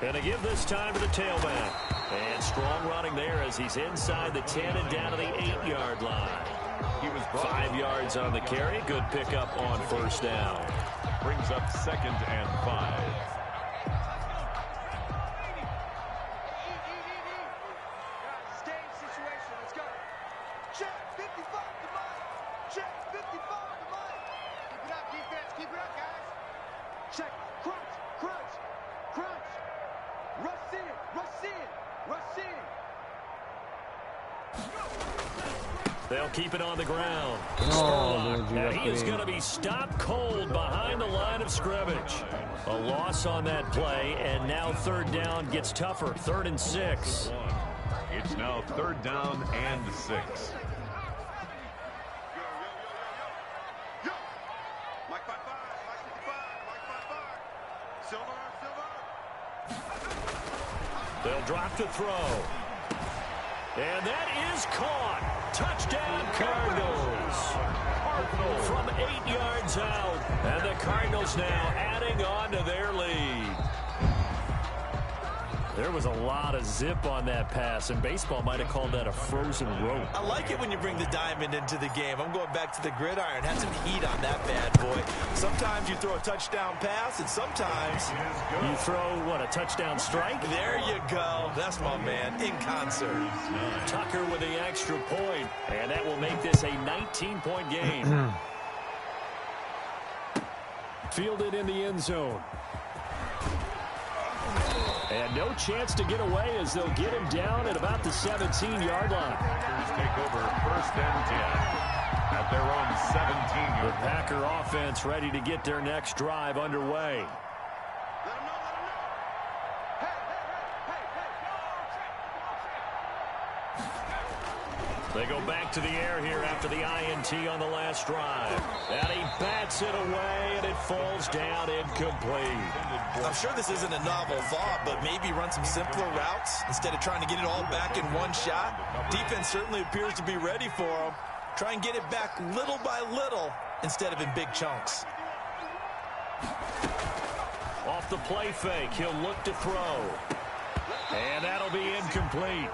And to give this time to the tailback. And strong running there as he's inside the 10 and down to the 8-yard line. He was 5 yards on the carry. Good pickup on first down. Brings up 2nd and 5. Game situation. Let's go. Check 55 to Mike. Check 55 to Mike. Keep it up, defense. Keep it up, guys. Check. Crunch. Crunch. Crunch. Rush in. Rush in. Rush in. They'll keep it on the ground. No, And he is going to be stopped cold behind the line of scrimmage. A loss on that play, and now 3rd down gets tougher. 3rd and 6. It's now 3rd down and 6. Yo. Mike 55. Mike 55. Mike 55. Silver. They'll drop to throw. And that is caught. Touchdown, Cardinals. From 8 yards out. And the Cardinals now adding on to their lead. There was a lot of zip on that pass, and baseball might have called that a frozen rope. I like it when you bring the diamond into the game. I'm going back to the gridiron. Had some heat on that bad boy. Sometimes you throw a touchdown pass, and sometimes you throw, what, a touchdown strike? There you go. That's my man, in concert. Tucker with the extra point, and that will make this a 19-point game. Fielded in the end zone. And no chance to get away as they'll get him down at about the 17-yard line. Packers take over 1st and 10 at their own 17-yard line. The Packer offense ready to get their next drive underway. Let him know. Hey. They go back to the air here after the INT on the last drive. And he bats it away, and it falls down incomplete. I'm sure this isn't a novel thought, but maybe run some simpler routes instead of trying to get it all back in one shot. Defense certainly appears to be ready for him. Try and get it back little by little instead of in big chunks. Off the play fake, he'll look to throw. And that'll be incomplete.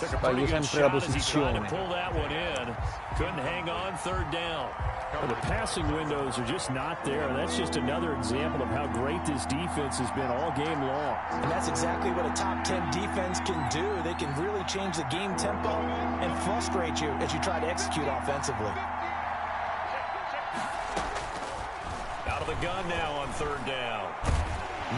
Took a pretty good shot as he tried to pull that one in. Couldn't hang on third down. Well, the passing windows are just not there. That's just another example of how great this defense has been all game long. And that's exactly what a top 10 defense can do. They can really change the game tempo and frustrate you as you try to execute offensively. Out of the gun now on third down.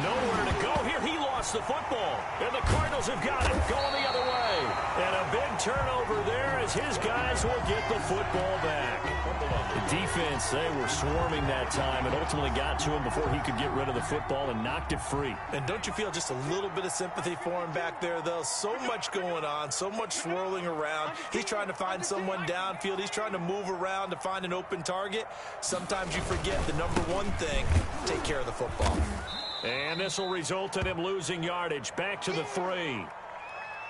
Nowhere to go here. He lost the football. And the Cardinals have got it. Going the other way. And a big turnover there as his guys will get the football back. The defense, they were swarming that time and ultimately got to him before he could get rid of the football and knocked it free. And don't you feel just a little bit of sympathy for him back there, though? So much going on, so much swirling around. He's trying to find someone downfield. He's trying to move around to find an open target. Sometimes you forget the number one thing, take care of the football. And this will result in him losing yardage. Back to the 3.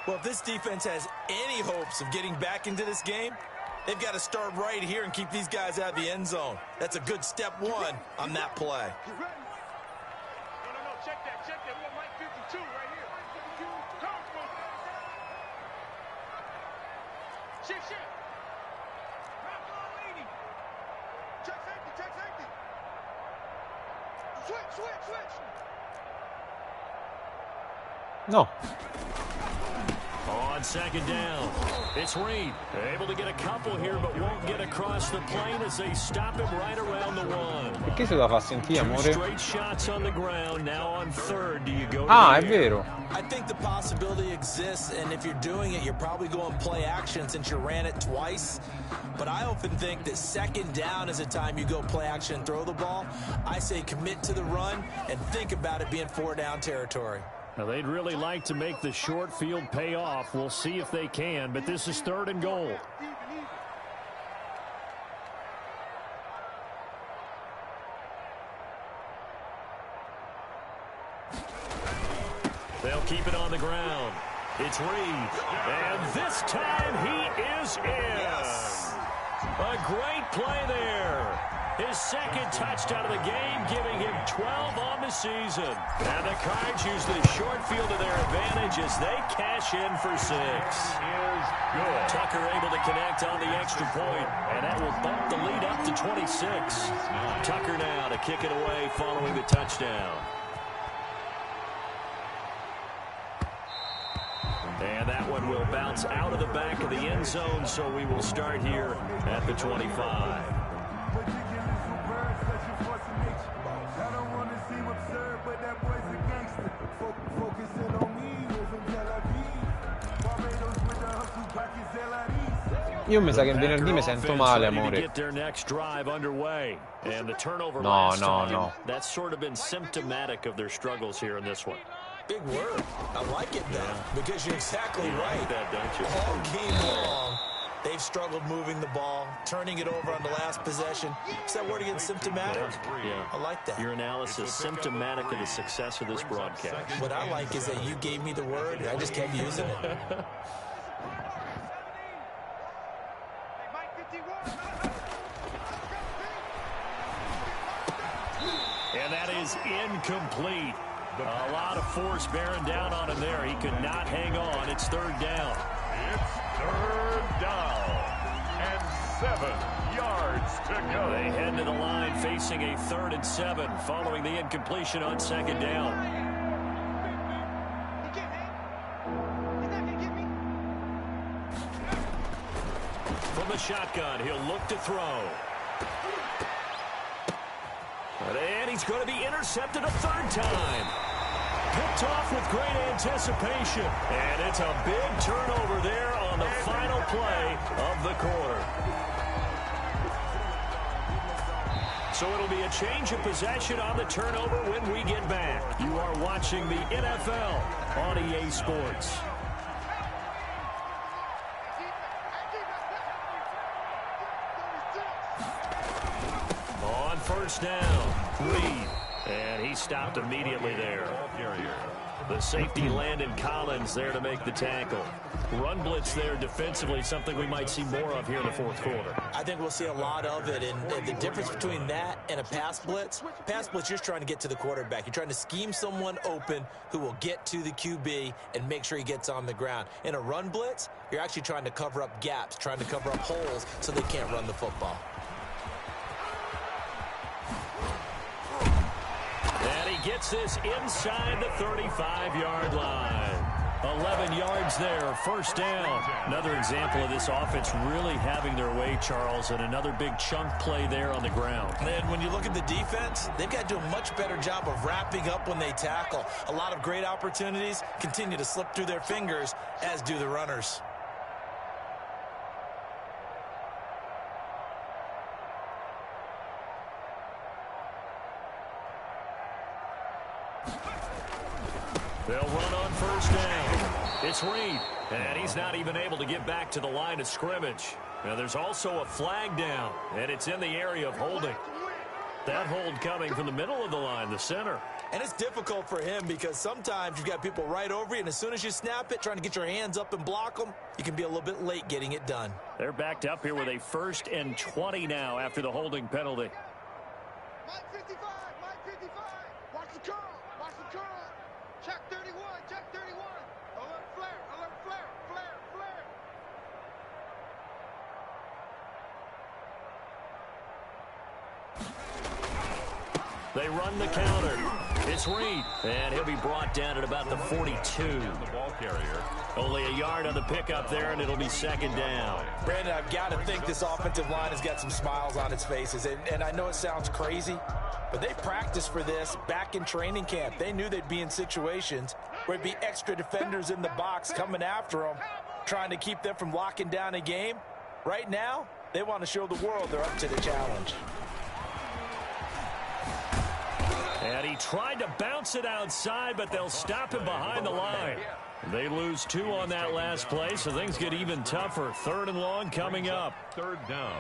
Well, if this defense has any hopes of getting back into this game, they've got to start right here and keep these guys out of the end zone. That's a good step one on that play. You ready? No, check that. We got Mike 52 right here. Come on. Shift. Check safety. Switch. No. On second down, it's Reed. Able to get a couple here, but won't get across the plane as they stop him right around the 1. Perché se la fa sentire, Two amore? straight shots on the ground. Now on third, do you go? Ah, è vero. I think the possibility exists, and if you're doing it, you're probably going play action since you ran it twice. But I often think that second down is a time you go play action and throw the ball. I say commit to the run and think about it being 4-down territory. Now, they'd really like to make the short field pay off. We'll see if they can, but this is 3rd and goal. They'll keep it on the ground. It's Reed. And this time he is in. Yes. A great play there. His second touchdown of the game, giving him 12 on the season. And the Cards use the short field to their advantage as they cash in for 6. Tucker able to connect on the extra point, and that will bump the lead up to 26. Tucker now to kick it away following the touchdown. And that one will bounce out of the back of the end zone, so we will start here at the 25. Io mi sa che venerdì mi sento male, amore. No. That's sort of been symptomatic of their struggles here in this one. Big word. I like it, though, because you're exactly right. Like that, don't you? All game long, they've struggled moving the ball, turning it over on the last possession. Is that word again, symptomatic? Yeah. I like that. Your analysis, symptomatic of the success of this broadcast. What I like is that you gave me the word, and I just kept using it. And that is incomplete. A lot of force bearing down on him there. He could not hang on. It's 3rd down. It's 3rd down and 7 yards to go. They head to the line facing a 3rd and 7 following the incompletion on 2nd down. From the shotgun, he'll look to throw. And he's going to be intercepted a 3rd time. Picked off with great anticipation. And it's a big turnover there on the final play of the quarter. So it'll be a change of possession on the turnover when we get back. You are watching the NFL on EA Sports. first down. Reed. And he stopped immediately there. The safety Landon Collins there to make the tackle. Run blitz there defensively, something we might see more of here in the fourth quarter. I think we'll see a lot of it, and the difference between that and a pass blitz, you're trying to get to the quarterback. You're trying to scheme someone open who will get to the QB and make sure he gets on the ground. In a run blitz, you're actually trying to cover up gaps, trying to cover up holes so they can't run the football. And he gets this inside the 35-yard line. 11 yards there, first down. Another example of this offense really having their way, Charles, and another big chunk play there on the ground. And when you look at the defense, they've got to do a much better job of wrapping up when they tackle. A lot of great opportunities continue to slip through their fingers, as do the runners. They'll run on first down. It's Reed, and he's not even able to get back to the line of scrimmage. Now, there's also a flag down, and it's in the area of holding. That hold coming from the middle of the line, the center. And it's difficult for him because sometimes you've got people right over you, and as soon as you snap it, trying to get your hands up and block them, you can be a little bit late getting it done. They're backed up here with a 1st and 20 now after the holding penalty. Mike 55, Mike 55. Watch the curl, watch the curl. Check 31, check 31. Alert flare, flare, flare. They run the counter. It's Reed, and he'll be brought down at about the 42. The ball carrier. Only a yard on the pickup there, and it'll be second down. Brandon, I've got to think this offensive line has got some smiles on its faces, and I know it sounds crazy, but they practiced for this back in training camp. They knew they'd be in situations where it'd be extra defenders in the box coming after them, trying to keep them from locking down a game. Right now, they want to show the world they're up to the challenge. And he tried to bounce it outside, but they'll stop him behind the line. They lose 2 on that last play, so things get even tougher. 3rd and long coming up. 3rd down.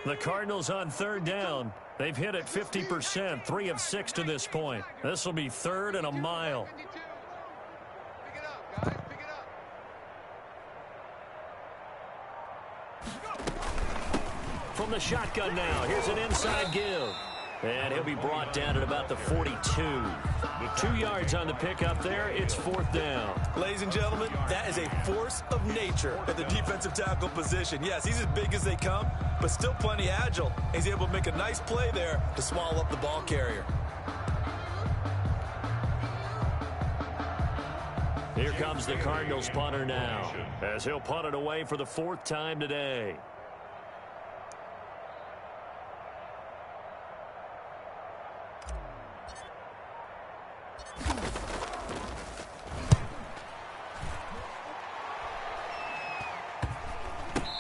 The Cardinals on 3rd down. They've hit it 50%, 3 of 6 to this point. This will be 3rd and a mile. Pick it up, guys, pick it up. From the shotgun now, here's an inside give. And he'll be brought down at about the 42. 2 yards on the pickup there. It's 4th down. Ladies and gentlemen, that is a force of nature at the defensive tackle position. Yes, he's as big as they come, but still plenty agile. He's able to make a nice play there to swallow up the ball carrier. Here comes the Cardinals punter now, as he'll punt it away for the 4th time today.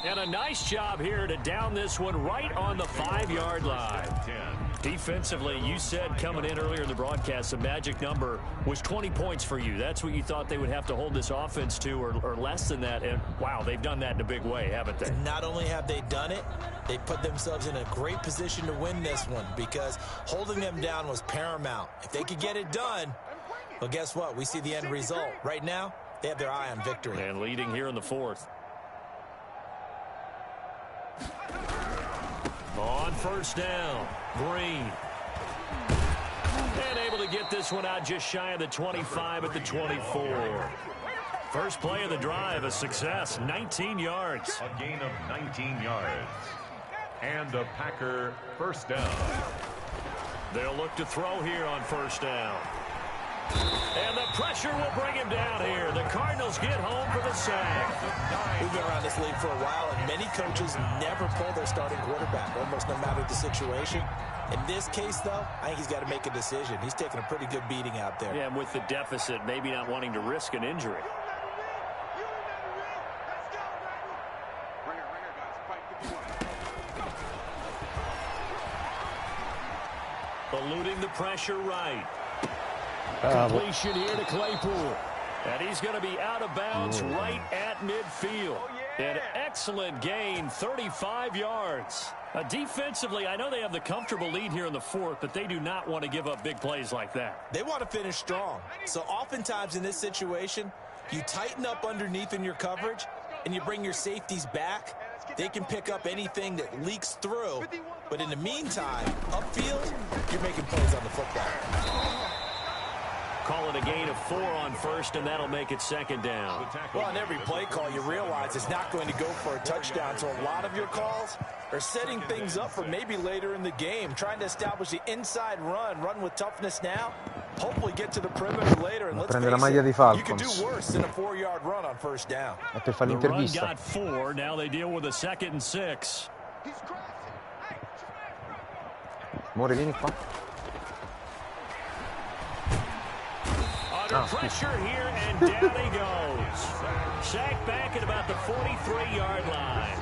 And a nice job here to down this one right on the 5-yard line. Defensively, you said coming in earlier in the broadcast, the magic number was 20 points for you. That's what you thought they would have to hold this offense to, or less than that. And, wow, they've done that in a big way, haven't they? And not only have they done it, they put themselves in a great position to win this one because holding them down was paramount. If they could get it done, well, guess what? We see the end result. Right now, they have their eye on victory. And leading here in the 4th. On 1st down, Green. And able to get this one out just shy of the 25 at the 24. First play of the drive, a success, 19 yards. A gain of 19 yards. And a Packer 1st down. They'll look to throw here on 1st down. And the pressure will bring him down here. The Cardinals get home for the sack. We've been around this league for a while, and many coaches never pull their starting quarterback, almost no matter the situation. In this case, though, I think he's got to make a decision. He's taking a pretty good beating out there. Yeah, and with the deficit, maybe not wanting to risk an injury. Eluding the pressure right. Completion here to Claypool. And he's going to be out of bounds right at midfield. An excellent gain, 35 yards. Defensively, I know they have the comfortable lead here in the fourth, but they do not want to give up big plays like that. They want to finish strong. So oftentimes in this situation, you tighten up underneath in your coverage, and you bring your safeties back. They can pick up anything that leaks through. But in the meantime, upfield, you're making plays on the football. Call it a gain of 4 on first, and that'll make it second down. Well, on every play call, you realize it's not going to go for a touchdown. So a lot of your calls are setting things up for maybe later in the game, trying to establish the inside run with toughness now, hopefully get to the perimeter later. And let's face it, you could do worse than a 4-yard run on first down. The run got 4. Now they deal with a 2nd and 6. More, vieni qua. Under pressure here, and down he goes. Sacked back at about the 43-yard line.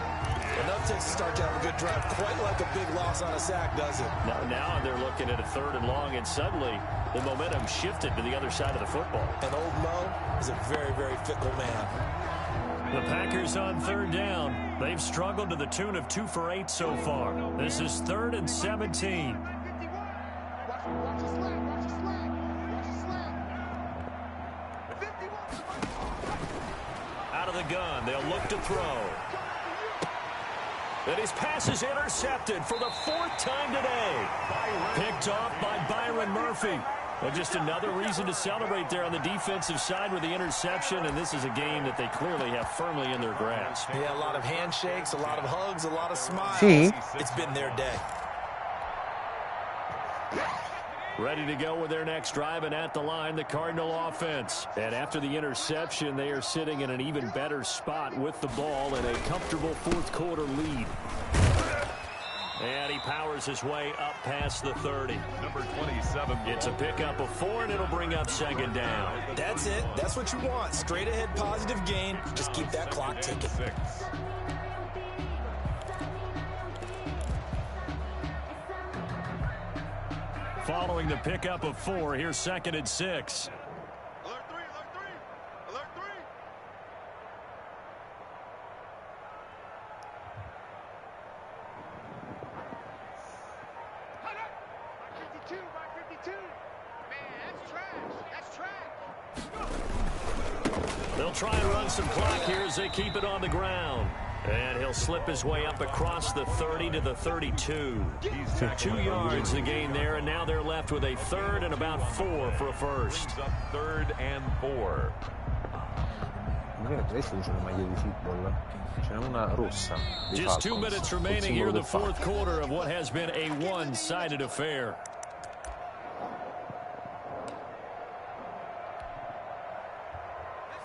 And that takes a start to have a good drive. Quite like a big loss on a sack, does it? Now they're looking at a 3rd and long, and suddenly the momentum shifted to the other side of the football. And old Mo is a very, very fickle man. The Packers on 3rd down. They've struggled to the tune of 2 for 8 so far. This is 3rd and 17. Out of the gun, they'll look to throw. And his pass is intercepted for the 4th time today. Picked off by Byron Murphy. Well, just another reason to celebrate there on the defensive side with the interception, and this is a game that they clearly have firmly in their grasp. Yeah, a lot of handshakes, a lot of hugs, a lot of smiles. See? It's been their day. Ready to go with their next drive, and at the line, the Cardinal offense. And after the interception, they are sitting in an even better spot with the ball in a comfortable 4th quarter lead. And he powers his way up past the 30. Number 27. It's a pickup of 4, and it'll bring up 2nd down. That's it. That's what you want. Straight ahead positive gain. Just keep that clock ticking. 6. Following the pickup of 4, here's 2nd and 6. Alert 3, alert 3, alert 3. By 52, by 52. Man, that's trash. That's trash. They'll try and run some clock here as they keep it on the ground. And he'll slip his way up across the 30 to the 32. 2 yards the gain there, and now they're left with a 3rd and about 4 for a first. 3rd and 4. Adesso c'è una maglia di football. C'è una rossa. Just 2 minutes remaining here in the 4th quarter of what has been a one-sided affair.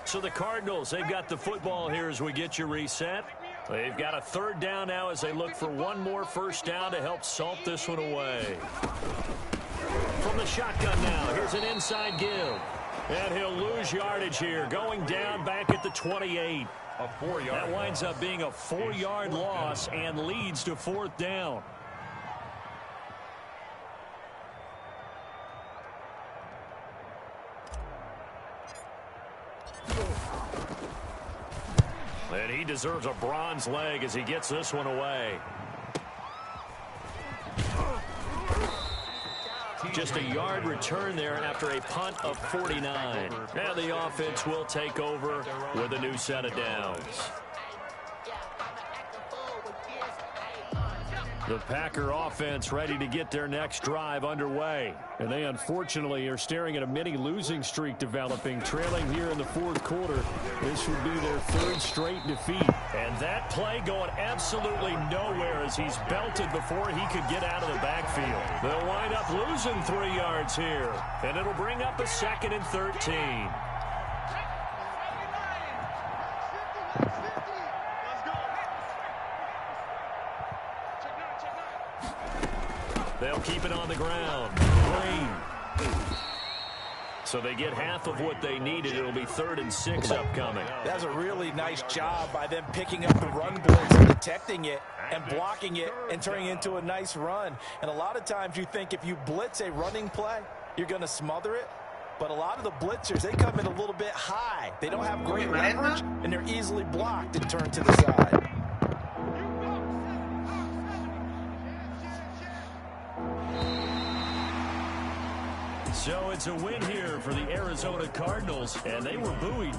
So the Cardinals, they've got the football here as we get you reset. They've got a 3rd down now as they look for one more first down to help salt this one away. From the shotgun now, here's an inside give. And he'll lose yardage here, going down back at the 28. A 4-yard. That winds up being a 4-yard loss and leads to 4th down. And he deserves a bronze leg as he gets this one away. Just a yard return there after a punt of 49. Now the offense will take over with a new set of downs. The Packer offense ready to get their next drive underway. And they unfortunately are staring at a mini losing streak developing, trailing here in the 4th quarter. This would be their 3rd straight defeat. And that play going absolutely nowhere as he's belted before he could get out of the backfield. They'll wind up losing 3 yards here. And it'll bring up a 2nd and 13. They'll keep it on the ground. Green. So they get half of what they needed. It'll be 3rd and 6 upcoming. That's a really nice job by them picking up the run blitz and detecting it and blocking it and turning it into a nice run. And a lot of times you think if you blitz a running play, you're going to smother it. But a lot of the blitzers, they come in a little bit high. They don't have great leverage, and they're easily blocked and turned to the side. So it's a win here for the Arizona Cardinals, and they were buoyed